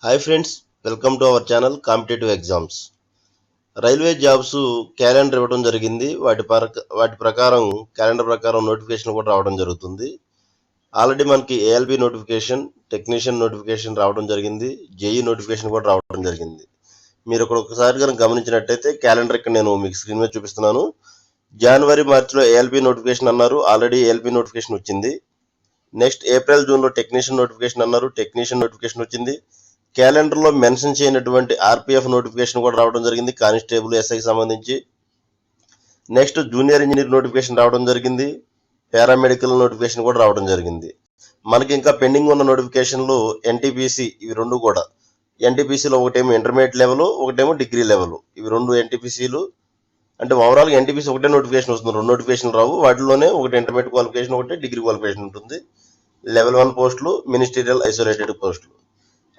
Hi friends, welcome to our channel competitive exams. Railway jobs calendar ఇవ్వడం జరిగింది. వాటి ప్రకారం క్యాలెండర్ ప్రకారం నోటిఫికేషన్ కూడా రావడం జరుగుతుంది. ఆల్రెడీ మనకి ఏఎల్బి నోటిఫికేషన్, టెక్నీషియన్ నోటిఫికేషన్ రావడం జరిగింది. జేఈ నోటిఫికేషన్ కూడా రావడం జరిగింది. మీరు ఇక్కడ ఒకసారి కనుక గమనించినట్టయితే క్యాలెండర్ ఇక్కడ నేను మీకు స్క్రీన్ మీద చూపిస్తున్నాను. జనవరి మార్చిలో ఏఎల్బి నోటిఫికేషన్ అన్నారు, ఆల్రెడీ ఏఎల్బి నోటిఫికేషన్ వచ్చింది. నెక్స్ట్ ఏప్రిల్ జూన్లో టెక్నీషియన్ నోటిఫికేషన్ అన్నారు, టెక్నీషియన్ నోటిఫికేషన్ వచ్చింది. క్యాలెండర్లో మెన్షన్ చేయనటువంటి ఆర్పిఎఫ్ నోటిఫికేషన్ కూడా రావడం జరిగింది, కానిస్టేబుల్ ఎస్ఐకి సంబంధించి. నెక్స్ట్ జూనియర్ ఇంజనీర్ నోటిఫికేషన్ రావడం జరిగింది, పారామెడికల్ నోటిఫికేషన్ కూడా రావడం జరిగింది. మనకి ఇంకా పెండింగ్ ఉన్న నోటిఫికేషన్లు ఎన్టీపీసీ, ఇవి రెండు కూడా. ఎన్టీపీసీలో ఒకటేమో ఇంటర్మీడియట్ లెవెల్, ఒకటేమో డిగ్రీ లెవెల్. ఇవి రెండు ఎన్టీపీసీలు. అంటే ఓవరాల్గా ఎన్టీపీసీ ఒకటే నోటిఫికేషన్ వస్తుంది, రెండు నోటిఫికేషన్ రావు. వాటిలోనే ఒకటి ఇంటర్మీడియట్ క్వాలిఫికేషన్, ఒకటి డిగ్రీ క్వాలిఫికేషన్ ఉంటుంది. లెవెల్ 1 పోస్టులు, మినిస్టీరియల్ ఐసోలేటెడ్ పోస్టులు.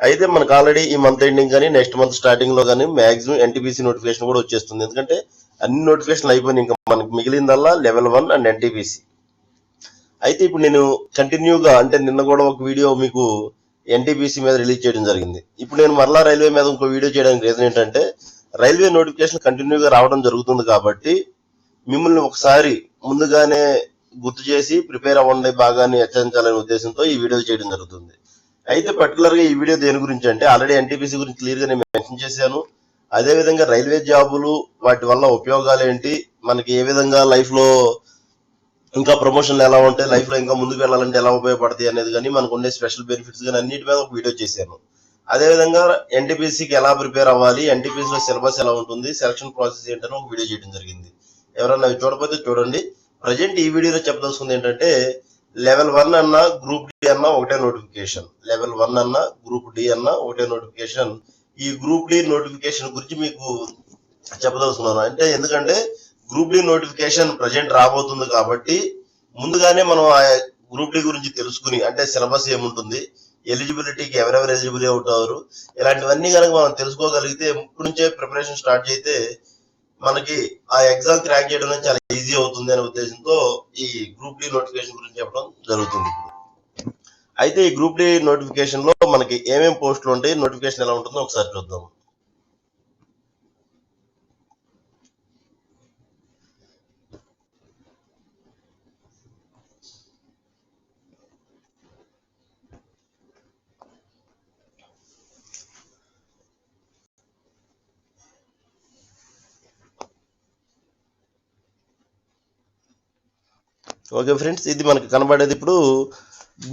అయితే మనకు ఆల్రెడీ ఈ మంత్ ఎండింగ్ కానీ నెక్స్ట్ మంత్ స్టార్టింగ్ లో కానీ మాక్సిమం ఎన్టీపీసీ నోటిఫికేషన్ కూడా వచ్చేస్తుంది. ఎందుకంటే అన్ని నోటిఫికేషన్లు అయిపోయినాయి, ఇంకా మనకు మిగిలిందల్లా లెవెల్ 1 అండ్ ఎన్టీపీసీ. అయితే ఇప్పుడు నేను కంటిన్యూగా, అంటే నిన్న కూడా ఒక వీడియో మీకు ఎన్టీపీసీ మీద రిలీజ్ చేయడం జరిగింది. ఇప్పుడు నేను మరలా రైల్వే మీద ఇంకో వీడియో చేయడానికి రీజన్ ఏంటంటే, రైల్వే నోటిఫికేషన్ కంటిన్యూగా రావడం జరుగుతుంది కాబట్టి మిమ్మల్ని ఒకసారి ముందుగానే గుర్తు చేసి ప్రిపేర్ అవ్వండి, బాగానే హెచ్చరించాలనే ఉద్దేశంతో ఈ వీడియో చేయడం జరుగుతుంది. అయితే పర్టికులర్ గా ఈ వీడియో దేని గురించి అంటే, ఆల్రెడీ ఎన్టీపీసీ గురించి క్లియర్ గా నేను మెన్షన్ చేశాను. అదేవిధంగా రైల్వే జాబులు, వాటి వల్ల ఉపయోగాలు ఏంటి, మనకి ఏ విధంగా లైఫ్ లో ఇంకా ప్రమోషన్లు ఎలా ఉంటాయి, లైఫ్ లో ఇంకా ముందుకు వెళ్ళాలంటే ఎలా ఉపయోగపడతాయి అనేది కానీ, మనకు ఉండే స్పెషల్ బెనిఫిట్స్ కానీ అన్నిటి మీద ఒక వీడియో చేశాను. అదేవిధంగా ఎన్టీపీసీకి ఎలా ప్రిపేర్ అవ్వాలి, ఎన్టీపీసీలో సిలబస్ ఎలా ఉంటుంది, సెలక్షన్ ప్రాసెస్ ఏంటని ఒక వీడియో చేయడం జరిగింది. ఎవరన్నా అవి చూడకపోతే చూడండి. ప్రజెంట్ ఈ వీడియోలో చెప్పదలుచుకుంది ఏంటంటే, లెవెల్ 1 అన్న గ్రూప్ డి అన్న ఒకటే నోటిఫికేషన్, లెవెల్ 1 అన్న గ్రూప్ డి అన్న ఒకటే నోటిఫికేషన్. ఈ గ్రూప్ డి నోటిఫికేషన్ గురించి మీకు చెప్పదలుచుకున్నాను. అంటే ఎందుకంటే గ్రూప్ డి నోటిఫికేషన్ ప్రజెంట్ రాబోతుంది కాబట్టి ముందుగానే మనం ఆ గ్రూప్ డి గురించి తెలుసుకుని, అంటే సిలబస్ ఏముంటుంది, ఎలిజిబిలిటీకి ఎవరెవరు ఎలిజిబిలిటీ అవుతారు, ఇలాంటివన్నీ కనుక మనం తెలుసుకోగలిగితే ఇప్పటి నుంచే ప్రిపరేషన్ స్టార్ట్ చేస్తే మనకి ఆ ఎగ్జామ్ క్రాక్ చేయడం చాలా ఈజీ అవుతుంది అనే ఉద్దేశంతో ఈ గ్రూప్ డి నోటిఫికేషన్ గురించి చెప్పడం జరుగుతుంది. అయితే ఈ గ్రూప్ డి నోటిఫికేషన్ లో మనకి ఏమేమి పోస్టులు ఉంటాయి, నోటిఫికేషన్ ఎలా ఉంటుందో ఒకసారి చూద్దాం. ఓకే ఫ్రెండ్స్, ఇది మనకి కనబడేది ఇప్పుడు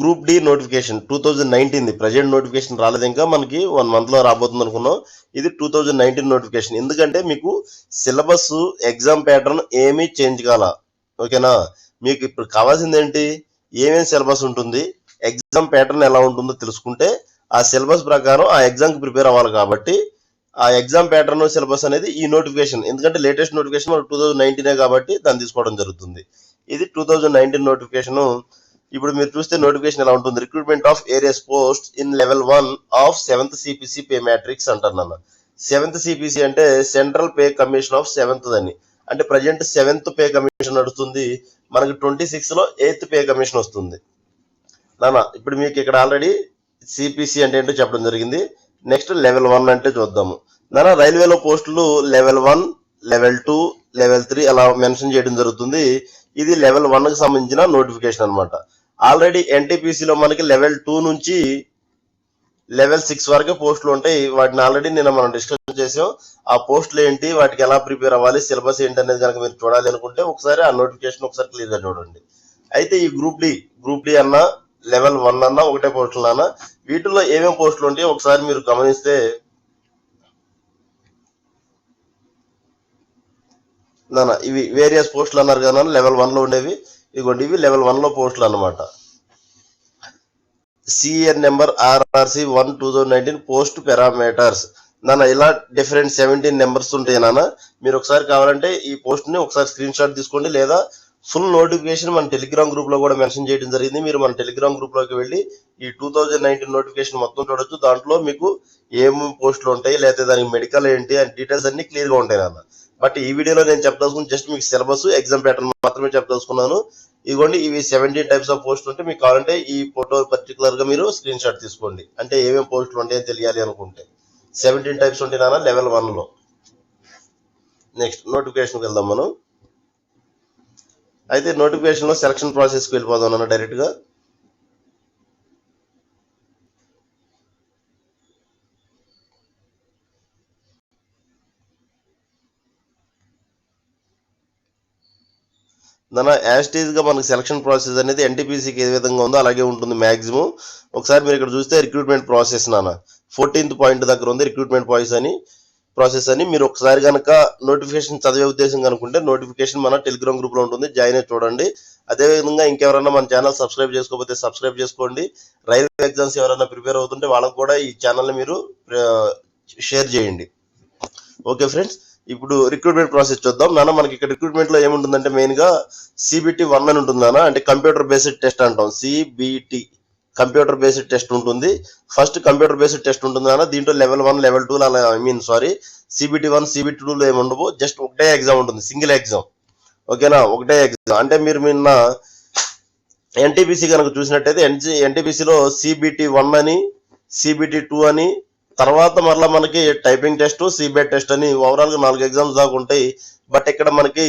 group D notification 2019. Present notification రాలేదు, ఇంకా మనకి 1 month లో రాబోతుంది అనుకున్నాం. ఇది 2019 నోటిఫికేషన్. ఎందుకంటే మీకు సిలబస్, ఎగ్జామ్ ప్యాటర్న్ ఏమీ చేంజ్ కాల. ఓకేనా? మీకు ఇప్పుడు కావాల్సింది ఏంటి, ఏమేమి సిలబస్ ఉంటుంది, ఎగ్జామ్ ప్యాటర్న్ ఎలా ఉంటుందో తెలుసుకుంటే ఆ సిలబస్ ప్రకారం ఆ ఎగ్జామ్కి ప్రిపేర్ అవ్వాలి. కాబట్టి ఆ ఎగ్జామ్ ప్యాటర్న్, సిలబస్ అనేది ఈ నోటిఫికేషన్, ఎందుకంటే లేటెస్ట్ నోటిఫికేషన్ 2019 కాబట్టి దాన్ని తీసుకోవడం జరుగుతుంది. ఇది 2019 నోటిఫికేషన్. ఇప్పుడు మీరు చూస్తే నోటిఫికేషన్ ఎలా ఉంటుంది, recruitment of areas post in level 1 of 7th CPC pay matrix అంటున్నాను. 7th సిపిసి అంటే central pay commission of 7th అని. అంటే ప్రజెంట్ 7th పే కమిషన్ నడుస్తుంది, మనకి 26 లో 8th పే కమిషన్ వస్తుంది నానా. ఇప్పుడు మీకు ఇక్కడ ఆల్రెడీ సిపిసి అంటే ఏంటో చెప్పడం జరిగింది. నెక్స్ట్ లెవెల్ 1 అంటే చూద్దాము నానా. రైల్వేలో పోస్టులు లెవెల్ 1, లెవెల్ 2, లెవెల్ 3 అలా మెన్షన్ చేయడం జరుగుతుంది. ఇది లెవెల్ 1 కి సంబంధించిన నోటిఫికేషన్ అనమాట. ఆల్రెడీ ఎన్టీపీసీలో మనకి లెవెల్ 2 నుంచి లెవెల్ 6 వరకు పోస్టులు ఉంటాయి. వాటిని ఆల్రెడీ నిన్న మనం డిస్కస్ చేసాం. ఆ పోస్టులు ఏంటి, వాటికి ఎలా ప్రిపేర్ అవ్వాలి, సిలబస్ ఏంటి అనేది కనుక మీరు చూడాలి అనుకుంటే ఒకసారి ఆ నోటిఫికేషన్ ఒకసారి క్లియర్ గా చూడండి. అయితే ఈ గ్రూప్ డి అన్న, లెవెల్ 1 అన్న ఒకటే పోస్టులు అన్న. వీటిలో ఏమేమి పోస్టులు ఉంటాయి ఒకసారి మీరు గమనిస్తే నానా, ఇవి వేరియస్ పోస్టులు అన్నారు కదా లెవెల్ 1 లో ఉండేవి. ఇదిగోండి, ఇవి లెవెల్ 1 లో పోస్టులు అన్నమాట. CEN number RRC 1 2019 post parameters నాన్న. ఇలా డిఫరెంట్ 17 నెంబర్స్ ఉంటాయి నాన్న. మీరు ఒకసారి కావాలంటే ఈ పోస్ట్ ని ఒకసారి స్క్రీన్ షాట్ తీసుకోండి, లేదా ఫుల్ నోటిఫికేషన్ మన టెలిగ్రామ్ గ్రూప్ లో కూడా మెన్షన్ చేయడం జరిగింది. మీరు మన టెలిగ్రామ్ గ్రూప్ లోకి వెళ్ళి ఈ 2019 నోటిఫికేషన్ మొత్తం చూడొచ్చు. దాంట్లో మీకు ఏమేమి పోస్టులు ఉంటాయి, లేకపోతే దానికి మెడికల్ ఏంటి అని డీటెయిల్స్ అన్ని క్లియర్ గా ఉంటాయి నాన్న. బట్ ఈ వీడియోలో నేను చెప్పదలుచుకుని జస్ట్ మీకు సిలబస్ ఎగ్జామ్ ప్యాటర్న్ మాత్రమే చెప్పదలుచుకున్నాను. ఇదిగోండి, ఇవి 17 టైప్స్ ఆఫ్ పోస్టులు ఉంటే మీకు కావాలంటే ఈ ఫోటో పర్టికులర్ గా మీరు స్క్రీన్ షాట్ తీసుకోండి. అంటే ఏమేమి పోస్టులు ఉంటాయని తెలియాలి అనుకుంటే 17 టైప్స్ ఉంటాయి నాన్న లెవెల్ 1 లో. నెక్స్ట్ నోటిఫికేషన్కి వెళ్దాం మనం. అయితే నోటిఫికేషన్ లో సెలక్షన్ ప్రాసెస్కి వెళ్ళిపోదాం నాన్న డైరెక్ట్ గా. దాని యాస్టీజ్ గా మనకి సెలక్షన్ ప్రాసెస్ అనేది ఎన్టీపీసీకి ఏ విధంగా ఉందో అలాగే ఉంటుంది మాక్సిమం. ఒకసారి మీరు ఇక్కడ చూస్తే రిక్రూట్మెంట్ ప్రాసెస్ నాన్న 14th పాయింట్ దగ్గర ఉంది రిక్రూట్మెంట్ ప్రాసెస్ అని. మీరు ఒకసారి కనుక నోటిఫికేషన్ చదివే ఉద్దేశం కనుకుంటే నోటిఫికేషన్ మన టెలిగ్రామ్ గ్రూప్ లో ఉంటుంది, జాయిన్ అయ్యి చూడండి. అదేవిధంగా ఇంకెవరైనా మన ఛానల్ సబ్స్క్రైబ్ చేసుకోకపోతే సబ్స్క్రైబ్ చేసుకోండి. రైల్వే ఎగ్జామ్స్ ఎవరైనా ప్రిపేర్ అవుతుంటే వాళ్ళకు కూడా ఈ ఛానల్ని మీరు షేర్ చేయండి. ఓకే ఫ్రెండ్స్, ఇప్పుడు రిక్రూట్మెంట్ ప్రాసెస్ చూద్దాం నాన్న. మనకి ఇక్కడ రిక్రూట్మెంట్ లో ఏముంటుందంటే మెయిన్ గా CBT 1 అని ఉంటుంది నాన్న, అంటే కంప్యూటర్ బేస్డ్ టెస్ట్ అంటాం. CBT కంప్యూటర్ బేస్డ్ టెస్ట్ ఉంటుంది. ఫస్ట్ కంప్యూటర్ బేస్డ్ టెస్ట్ ఉంటుంది నాన్న. దీంట్లో లెవెల్ 1 లెవెల్ 2 అలా CBT 1 CBT 2 ఏమి ఉండవు, జస్ట్ ఒకటే ఎగ్జామ్ ఉంటుంది, సింగిల్ ఎగ్జామ్. ఓకేనా, ఒకటే ఎగ్జామ్. అంటే మీరు నిన్న ఎన్టీపీసీ కనుక చూసినట్టయితే ఎన్టీపీసీలో CBT 1 అని CBT 2 అని తర్వాత మరలా మనకి టైపింగ్ టెస్ట్ CBAT టెస్ట్ అని ఓవరాల్ గా 4 ఎగ్జామ్స్ దాకా ఉంటాయి. బట్ ఇక్కడ మనకి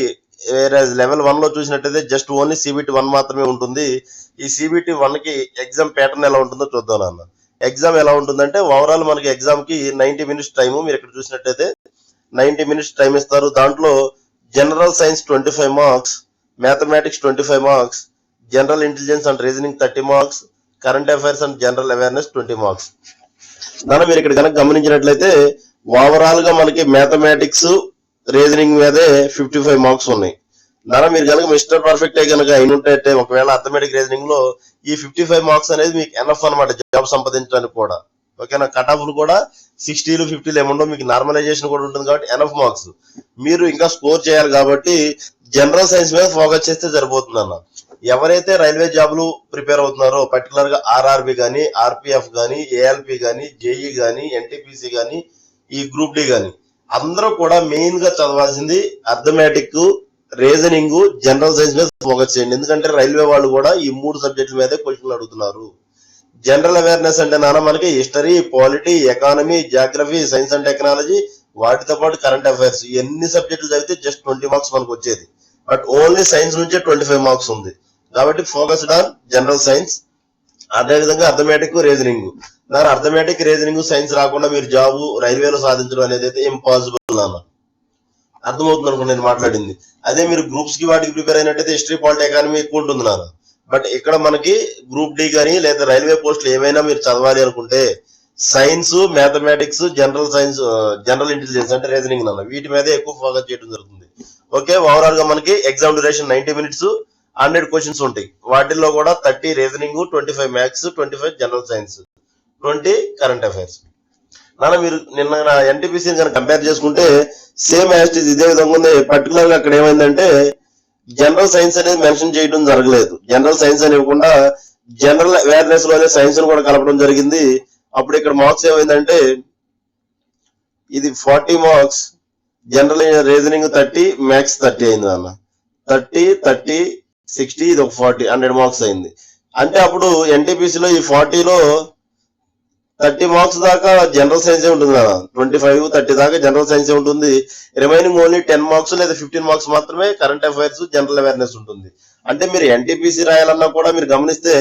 లెవెల్ 1 లో చూసినట్టయితే జస్ట్ ఓన్లీ CBT 1 మాత్రమే ఉంటుంది. ఈ CBT 1 కి ఎగ్జామ్ ప్యాటర్న్ ఎలా ఉంటుందో చూద్దాం నాన్న. ఎగ్జామ్ ఎలా ఉంటుందంటే ఓవరాల్ మనకి ఎగ్జామ్ కి 90 మినిట్స్ టైము. మీరు ఇక్కడ చూసినట్టయితే 90 మినిట్స్ టైం ఇస్తారు. దాంట్లో general science 25 marks, mathematics 25 marks, general intelligence and reasoning 30 marks, current affairs and general awareness 20 marks. దాని మీరు ఇక్కడ కనుక గమనించినట్లయితే ఓవరాల్ గా మనకి మ్యాథమెటిక్స్ రీజనింగ్ మీదే 55 మార్క్స్ ఉన్నాయి. దాని మీరు కనుక మిస్టర్ పర్ఫెక్ట్ కనుక అయినట్టే ఒకవేళ అథమెటిక్ రీజనింగ్ లో ఈ 55 మార్క్స్ అనేది మీకు ఎనఫ్ అనమాట జాబ్ సంపాదించడానికి కూడా. ఓకేనా, కట్ ఆఫ్లు కూడా 60లు 50లు ఏముండవు, మీకు నార్మలైజేషన్ కూడా ఉంటుంది కాబట్టి ఎనఫ్ మార్క్స్. మీరు ఇంకా స్కోర్ చేయాలి కాబట్టి జనరల్ సైన్స్ మీద ఫోకస్ చేస్తే సరిపోతుంది అన్న. ఎవరైతే రైల్వే జాబ్లు ప్రిపేర్ అవుతున్నారో పర్టికులర్ గా RRB కానీ RPF కానీ ALP కానీ JE కానీ NTPC కానీ ఈ గ్రూప్ D కానీ అందరూ కూడా మెయిన్ గా చదవాల్సింది అర్థమెటిక్, రీజనింగ్, జనరల్ సైన్స్ మీద ఫోకస్ చేయండి. ఎందుకంటే రైల్వే వాళ్ళు కూడా ఈ 3 సబ్జెక్టుల మీదే క్వశ్చన్లు అడుగుతున్నారు. జనరల్ అవేర్నెస్ అంటే నాన్న మనకి history, polity, economy, geography, science and technology, వాటితో పాటు కరెంట్ అఫైర్స్, ఎన్ని సబ్జెక్టులు చదివితే జస్ట్ 20 మార్క్స్ మనకు వచ్చేది. బట్ ఓన్లీ సైన్స్ నుంచే 25 మార్క్స్ ఉంది. కాబట్టి ఫోకస్డ్ ఆన్ జనరల్ సైన్స్. అదేవిధంగా అర్థమెటిక్, రీజనింగ్. దాని అర్థమెటిక్, రీజనింగ్, సైన్స్ రాకుండా మీరు జాబ్ రైల్వేలో సాధించడం అనేది అయితే ఇంపాసిబుల్ నాన్న. అర్థమవుతుంది అనుకో నేను మాట్లాడింది. అదే మీరు గ్రూప్స్ కి వాటికి ప్రిపేర్ అయినట్టయితే హిస్టరీ, పాలిటీ, ఎకానమీ ఎక్కువ ఉంటుంది నాన్న. బట్ ఇక్కడ మనకి గ్రూప్ D కానీ లేదా రైల్వే పోస్టులు ఏమైనా మీరు చదవాలి అనుకుంటే science, mathematics, general science, general intelligence అంటే రీజనింగ్ నాన్న, వీటి మీద ఎక్కువ ఫోకస్ చేయడం జరుగుతుంది. ఓకే, ఓవరాల్ గా మనకి ఎగ్జామ్ డ్యూరేషన్ 90 మినిట్స్, 100 క్వశ్చన్స్ ఉంటాయి. వాటిల్లో కూడా 30 reasoning, 25 maths, 25 general science, 20 current affairs. నాన్న మీరు నిన్న ఎన్టీపీసీని కనుక కంపేర్ చేసుకుంటే సేమ్ యాస్టీజ్ ఇదే విధంగా ఉంది. పర్టికులర్ గా అక్కడ ఏమైందంటే జనరల్ సైన్స్ అనేది మెన్షన్ చేయడం జరగలేదు. జనరల్ సైన్స్ అని ఇవ్వకుండా జనరల్ అవేర్నెస్ లోనే సైన్స్ ను కూడా కలపడం జరిగింది. అప్పుడు ఇక్కడ మార్క్స్ ఏమైందంటే ఇది 40 మార్క్స్, జనరల్ రీజనింగ్ 30, మ్యాథ్స్ 30 అయింది అన్న. 30, 30, 60, ఇది ఒక 40, 100 మార్క్స్ అయింది. అంటే అప్పుడు ఎన్టీపీసీలో ఈ 40లో 30 మార్క్స్ దాకా జనరల్ సైన్సే ఉంటుంది కదా, 25, 30 దాకా జనరల్ సైన్సే ఉంటుంది. రిమైనింగ్ ఓన్లీ 10 మార్క్స్ లేదా 15 మార్క్స్ మాత్రమే కరెంట్ అఫైర్స్, జనరల్ అవేర్నెస్ ఉంటుంది. అంటే మీరు ఎన్టీపీసీ రాయాలన్నా కూడా మీరు గమనిస్తే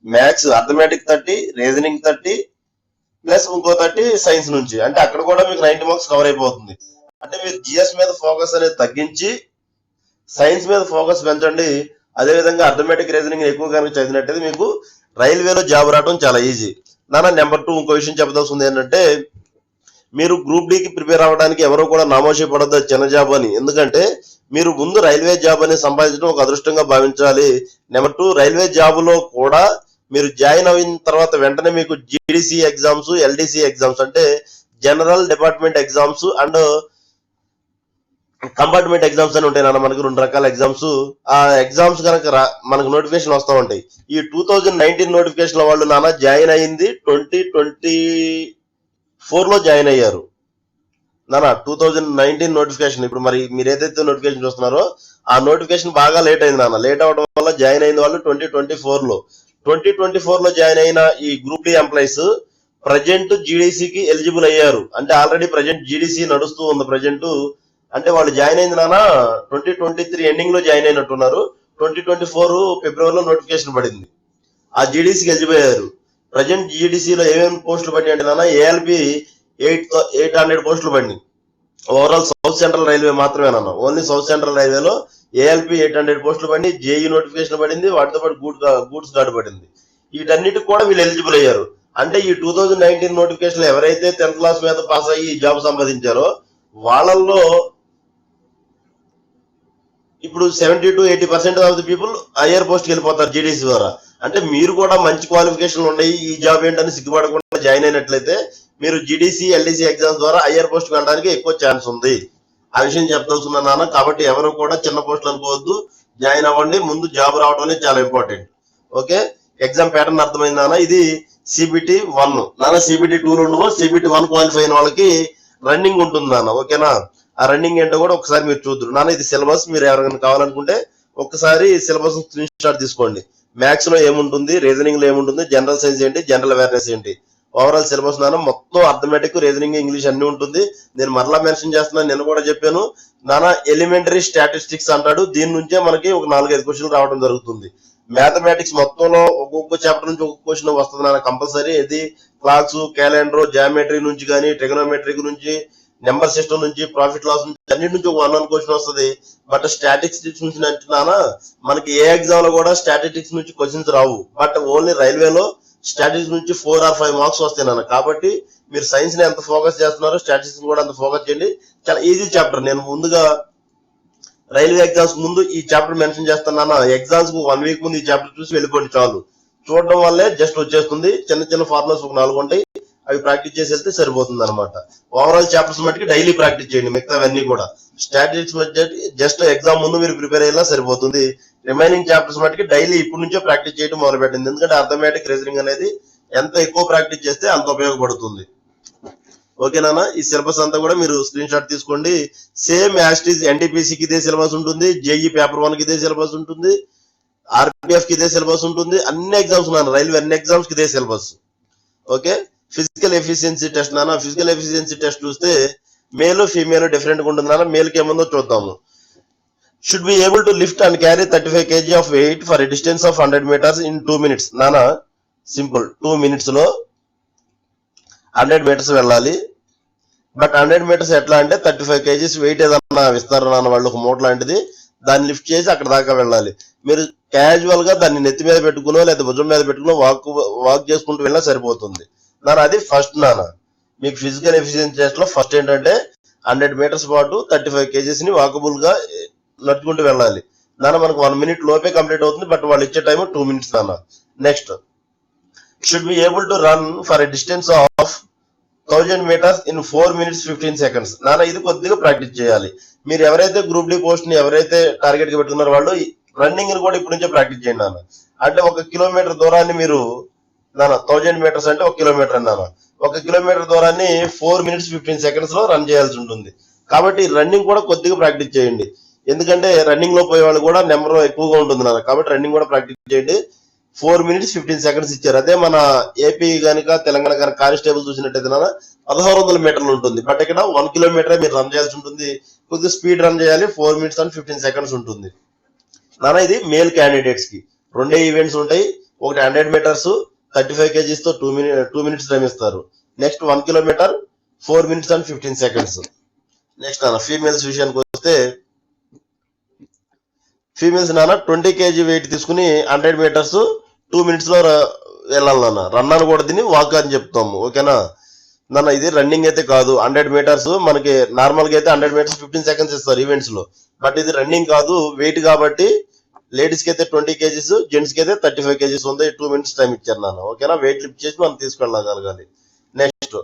మ్యాథ్స్, అర్థమెటిక్ 30, రీజనింగ్ 30 ప్లస్ ఇంకో 30 సైన్స్ నుంచి, అంటే అక్కడ కూడా మీకు 90 మార్క్స్ కవర్ అయిపోతుంది. అంటే మీరు జిఎస్ మీద ఫోకస్ అనేది తగ్గించి సైన్స్ మీద ఫోకస్ పెంచండి. అదేవిధంగా అర్థమెటిక్, రీజనింగ్ ఎక్కువ కనుక చదివినట్టయితే మీకు రైల్వేలో జాబ్ రావడం చాలా ఈజీ నాన్న. నెంబర్ 2 ఇంకో విషయం చెప్పదలుచుకుంది ఏంటంటే మీరు గ్రూప్ D కి ప్రిపేర్ అవ్వడానికి ఎవరో కూడా నామోషి పడద్దు చిన్న జాబ్ అని. ఎందుకంటే మీరు ముందు రైల్వే జాబ్ అనేది సంపాదించడం ఒక అదృష్టంగా భావించాలి. నెంబర్ 2 రైల్వే జాబ్ లో కూడా మీరు జాయిన్ అయిన తర్వాత వెంటనే మీకు GDC ఎగ్జామ్స్, LDC ఎగ్జామ్స్ అంటే general department exams and compartment exams అని ఉంటాయి నాన్న. మనకి 2 రకాల ఎగ్జామ్స్. ఆ ఎగ్జామ్స్ కనుక మనకు నోటిఫికేషన్ వస్తూ ఉంటాయి. ఈ 2019 నోటిఫికేషన్ వాళ్ళు నాన్న జాయిన్ అయ్యింది 2024లో జాయిన్ అయ్యారు నానా 2019 నోటిఫికేషన్. ఇప్పుడు మరి మీరు ఏదైతే నోటిఫికేషన్ చూస్తున్నారో ఆ నోటిఫికేషన్ బాగా లేట్ అయింది నాన్న. లేట్ అవడం వల్ల జాయిన్ అయిన వాళ్ళు 2024 లో జాయిన్ అయిన ఈ గ్రూప్ డి ఎంప్లాయీస్ ప్రజెంట్ జీడీసీకి ఎలిజిబుల్ అయ్యారు. అంటే ఆల్రెడీ ప్రజెంట్ జీడీసీ నడుస్తూ ఉంది ప్రజెంట్. అంటే వాళ్ళు జాయిన్ అయింది నాన్న 2023 ఎండింగ్ లో జాయిన్ అయినట్టున్నారు. 2024 ఫిబ్రవరిలో నోటిఫికేషన్ పడింది. ఆ జీడీసీకి ఎలిజిబుల్ అయ్యారు. ప్రజెంట్ జీడీసీలో ఏమేమి పోస్టులు పడినాయి అంటే నాన్న ఏఎల్పి 800 పోస్టులు పడినాయి. ఓవరాల్ సౌత్ సెంట్రల్ రైల్వే మాత్రమేనన్నా. ఓన్లీ సౌత్ సెంట్రల్ రైల్వేలో ఏఎల్పి 800 పోస్టులు పడి జేఈ నోటిఫికేషన్ పడింది. వాటితో పాటు గూడ్స్ గార్డ్ పడింది. వీటన్నిటికి కూడా వీళ్ళు ఎలిజిబుల్ అయ్యారు. అంటే ఈ 2019 నోటిఫికేషన్ ఎవరైతే 10th క్లాస్ మీద పాస్ అయ్యి జాబ్ సంపాదించారో వాళ్ళల్లో ఇప్పుడు 70 to 80% of the people higher post కి వెళ్ళిపోతారు జీడీసీ ద్వారా. అంటే మీరు కూడా మంచి క్వాలిఫికేషన్ ఉన్నాయి, ఈ జాబ్ ఏంటని సిగ్గుపడకుండా జాయిన్ అయినట్లయితే మీరు జీడీసీ ఎల్డీసీ ఎగ్జామ్స్ ద్వారా హయ్యర్ పోస్ట్ కి వెళ్ళడానికి ఎక్కువ ఛాన్స్ ఉంది. ఆ విషయం చెప్తున్నాను నాన్న. కాబట్టి ఎవరు కూడా చిన్న పోస్టులు అనుకోవద్దు, జాయిన్ అవ్వండి. ముందు జాబ్ రావడం అనేది చాలా ఇంపార్టెంట్. ఓకే, ఎగ్జామ్ ప్యాటర్న్ అర్థమైంది నాన్న. ఇది సిబిటి 1 నాన్న. సిబిటి 2 సిబిటి 1 క్వాలిఫై అయిన వాళ్ళకి రన్నింగ్ ఉంటుంది నాన్న. ఓకేనా, ఆ రన్నింగ్ ఏంటో కూడా ఒకసారి మీరు చూద్దరు నాన్న. ఇది సిలబస్. మీరు ఎవరైనా కావాలనుకుంటే ఒక్కసారి సిలబస్ స్క్రీన్ షాట్ తీసుకోండి. మ్యాథ్స్ లో ఏముంటుంది, రీజనింగ్ లో ఏముంటుంది, జనరల్ సైన్స్ ఏంటి, జనరల్ అవేర్నెస్ ఏంటి, ఓవరాల్ సిలబస్ నాన్న. మొత్తం అర్థమెటిక్, రీజనింగ్, ఇంగ్లీష్ అన్ని ఉంటుంది. నేను మరలా మెన్షన్ చేస్తున్నాను, నేను కూడా చెప్పాను నాన్న. ఎలిమెంటరీ స్టాటిస్టిక్స్ అంటాడు. దీని నుంచే మనకి ఒక 4-5 క్వశ్చన్లు రావడం జరుగుతుంది. మ్యాథమెటిక్స్ మొత్తంలో ఒక్కొక్క చాప్టర్ నుంచి ఒక్కొక్క క్వశ్చన్ వస్తుంది నాన్న కంపల్సరీ. ఇది క్లాక్స్, క్యాలెండర్, జామెట్రీ నుంచి కానీ, ట్రిగనోమెట్రిక్ నుంచి, నెంబర్ సిస్టమ్ నుంచి, ప్రాఫిట్ లాస్ నుంచి, అన్నిటి నుంచి ఒక 1 క్వశ్చన్ వస్తుంది. బట్ స్టాటిస్టిక్స్ నుంచి అంటున్నానా మనకి ఏ ఎగ్జామ్ లో కూడా స్టాటిస్టిక్స్ నుంచి క్వశ్చన్స్ రావు. బట్ ఓన్లీ రైల్వేలో స్టాటిస్టిక్స్ నుంచి 4 or 5 మార్క్స్ వస్తాయి నాన్న. కాబట్టి మీరు సైన్స్ ని ఎంత ఫోకస్ చేస్తున్నారో స్టాటిస్టిక్స్ కూడా అంత ఫోకస్ చేయండి. చాలా ఈజీ చాప్టర్. నేను ముందుగా రైల్వే ఎగ్జామ్స్ ముందు ఈ చాప్టర్ మెన్షన్ చేస్తున్నాను. ఎగ్జామ్స్ కు 1 వీక్ ముందు ఈ చాప్టర్ చూసి వెళ్ళిపోండి చాలు. చూడడం వల్లే జస్ట్ వచ్చేస్తుంది. చిన్న చిన్న ఫార్ములాస్ ఒక 4 ఉంటాయి, అవి ప్రాక్టీస్ చేసి వెళ్తే సరిపోతుంది అనమాట. ఓవరాల్ చాప్టర్స్ మట్టుకి డైలీ ప్రాక్టీస్ చేయండి. మిగతావన్నీ కూడా స్టాటిస్టిక్స్ మధ్య జస్ట్ ఎగ్జామ్ ముందు మీరు ప్రిపేర్ అయ్యేలా సరిపోతుంది. రిమైనింగ్ చాప్టర్స్ మట్టుకి డైలీ ఇప్పటి నుంచే ప్రాక్టీస్ చేయడం మొదలు పెట్టింది. ఎందుకంటే అర్థమెటిక్, రీజనింగ్ అనేది ఎంత ఎక్కువ ప్రాక్టీస్ చేస్తే అంత ఉపయోగపడుతుంది. ఓకేనా, ఈ సిలబస్ అంతా కూడా మీరు స్క్రీన్ షాట్ తీసుకోండి. సేమ్ యాస్టీజ్ ఎన్టీపీసీకి ఇదే సిలబస్ ఉంటుంది, జేఈ పేపర్ 1 కి ఇదే సిలబస్ ఉంటుంది, ఆర్పిఎఫ్ కి ఇదే సిలబస్ ఉంటుంది. అన్ని ఎగ్జామ్స్ నాన్న, రైల్వే అన్ని ఎగ్జామ్స్ కి ఇదే syllabus. Okay, physical efficiency test నాన్న. ఫిజికల్ ఎఫిషియన్సీ టెస్ట్ చూస్తే మేల్ ఫీమేల్ డిఫరెంట్ గా ఉంటుంది నాన్న. మేల్ కి ఏముందో చూద్దాము. Should be able to lift and carry 35 kg of weight for a distance of 100 meters in 2 minutes నాన్న. సింపుల్, 2 minutes లో 100 meters వెళ్ళాలి. బట్ 100 meters ఎట్లా అంటే 35 kgs వెయిట్ ఏదన్నా ఇస్తారు నాన్న వాళ్ళు, ఒక మూట లాంటిది, దాన్ని లిఫ్ట్ చేసి అక్కడ దాకా వెళ్ళాలి. మీరు క్యాజువల్ గా దాన్ని నెత్తి మీద పెట్టుకునో లేదా భుజం మీద పెట్టుకునో వాక్ చేసుకుంటూ వెళ్ళినా సరిపోతుంది నాన్న. అది ఫస్ట్ నాన్న. మీకు ఫిజికల్ ఎఫిషియన్సీ టెస్ట్ లో ఫస్ట్ ఏంటంటే 100 meters పాటు 35 kgs ని వాకబుల్ గా నడుచుకుంటూ వెళ్ళాలి నాన్న. మనకు 1 minute లోపే కంప్లీట్ అవుతుంది. బట్ వాళ్ళు ఇచ్చే టైం 2 minutes నాన్న. Next, should be able to run for a distance of 1000 meters in 4 minutes 15 seconds నాన్న. ఇది కొద్దిగా ప్రాక్టీస్ చేయాలి. మీరు ఎవరైతే గ్రూప్ డి పోస్ట్ ని ఎవరైతే టార్గెట్ గా పెట్టుకున్నారో వాళ్ళు రన్నింగ్ ని కూడా ఇప్పటి నుంచే ప్రాక్టీస్ చేయండి నాన్న. అంటే 1 kilometer దూరాన్ని మీరు నాన్న 1000 meters అంటే 1 kilometer అన్నాను. 1 kilometer దూరాన్ని 4 minutes 15 seconds లో రన్ చేయాల్సి ఉంటుంది. కాబట్టి రన్నింగ్ కూడా కొద్దిగా ప్రాక్టీస్ చేయండి. ఎందుకంటే రన్నింగ్ లో పోయే వాళ్ళు కూడా నెంబర్ ఎక్కువగా ఉంటుంది నాన్న. కాబట్టి రన్నింగ్ కూడా ప్రాక్టీస్ చేయండి. 4 minutes 15 seconds ఇచ్చారు. అదే మన ఏపీ కనుక తెలంగాణ కనుక కానిస్టేబుల్ చూసినట్టయితే నాన్న 1600 మీటర్లు ఉంటుంది. బట్ ఇక్కడ 1 kilometer మీరు రన్ చేయాల్సి ఉంటుంది. కొద్దిగా స్పీడ్ రన్ చేయాలి. 4 minutes and 15 seconds ఉంటుంది నాన్న. ఇది మేల్ క్యాండిడేట్స్ కి 2 ఈవెంట్స్ ఉంటాయి. ఒకటి 100 meters 35 kgs తో 2 minutes టైం ఇస్తారు. Next 1 kilometer 4 minutes and 15 seconds. Next నాన్న ఫీమేల్స్ విషయానికి వస్తే, ఫీమేల్స్ నాన్న 20 kg వెయిట్ తీసుకుని 100 meters 2 minutes లో వెళ్ళాలి నాన్న. రన్ అని కూడా దీన్ని వాక్ అని చెప్తాము. ఓకేనా నాన్న, ఇది రన్నింగ్ అయితే కాదు. 100 meters మనకి నార్మల్ గా అయితే 100 meters 15 seconds ఇస్తారు ఈవెంట్స్ లో. బట్ ఇది రన్నింగ్ కాదు, వెయిట్. కాబట్టి లేడీస్ కి అయితే 20 kgs, జెంట్స్ కి అయితే 35 kgs ఉంది. 2 minutes టైం ఇచ్చారు నాన్న. ఓకేనా, వెయిట్ లిఫ్ట్ చేసి మనం తీసుకెళ్ళగలగాలి. నెక్స్ట్,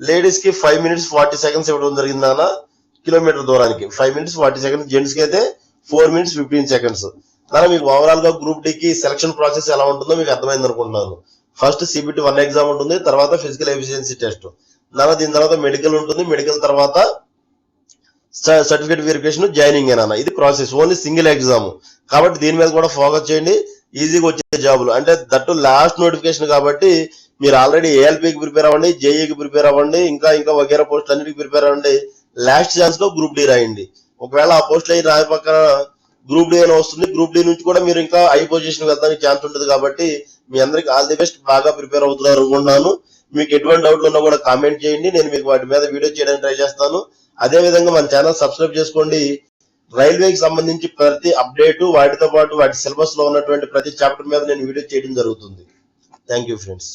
లేడీస్ కి 5 minutes 40 seconds ఇవ్వడం జరిగింది నాన్న కిలోమీటర్ దూరానికి. 5 minutes 40 seconds. జెంట్స్ కి అయితే 4 minutes 15 seconds నాన్న. మీకు ఓవరాల్ గా గ్రూప్ డి కి సెలక్షన్ ప్రాసెస్ ఎలా ఉంటుందో మీకు అర్థమైంది అనుకుంటున్నాను. ఫస్ట్ సిబిటి 1 ఎగ్జామ్ ఉంటుంది, తర్వాత ఫిజికల్ ఎఫిషియన్సీ టెస్ట్ నాన్న. దీని తర్వాత మెడికల్ ఉంటుంది. మెడికల్ తర్వాత సర్టిఫికేట్ వెరిఫికేషన్, జాయినింగ్ ఏనా, ఇది ప్రాసెస్. ఓన్లీ సింగిల్ ఎగ్జామ్ కాబట్టి దీని మీద కూడా ఫోకస్ చేయండి. ఈజీగా వచ్చే జాబులు అంటే దట్టు లాస్ట్ నోటిఫికేషన్ కాబట్టి మీరు ఆల్రెడీ ఏఎల్పీకి ప్రిపేర్ అవ్వండి, జేఈకి ప్రిపేర్ అవ్వండి, ఇంకా వగేరా పోస్ట్ అన్నిటికి ప్రిపేర్ అవ్వండి. లాస్ట్ ఛాన్స్ లో గ్రూప్ డి రాయండి. ఒకవేళ ఆ పోస్ట్ అయ్యి రాయ పక్కన గ్రూప్ డి అని వస్తుంది. గ్రూప్ డి నుంచి కూడా మీరు ఇంకా హై పొజిషన్ వెళ్ళడానికి ఛాన్స్ ఉంటుంది. కాబట్టి మీ అందరికి ఆల్ ది బెస్ట్. బాగా ప్రిపేర్ అవుతున్నారు అనుకుంటున్నాను. మీకు ఎటువంటి డౌట్లు ఉన్నా కూడా కామెంట్ చేయండి. నేను మీకు వాటి మీద వీడియో చేయడానికి ట్రై చేస్తాను. అదే విధంగా మన ఛానల్ సబ్స్క్రైబ్ చేసుకోండి. రైల్వేకి సంబంధించి ప్రతి అప్డేటు వాటితో పాటు వాటి సిలబస్ లో ఉన్నటువంటి ప్రతి చాప్టర్ మీద నేను వీడియో చేయడం జరుగుతుంది. Thank you friends.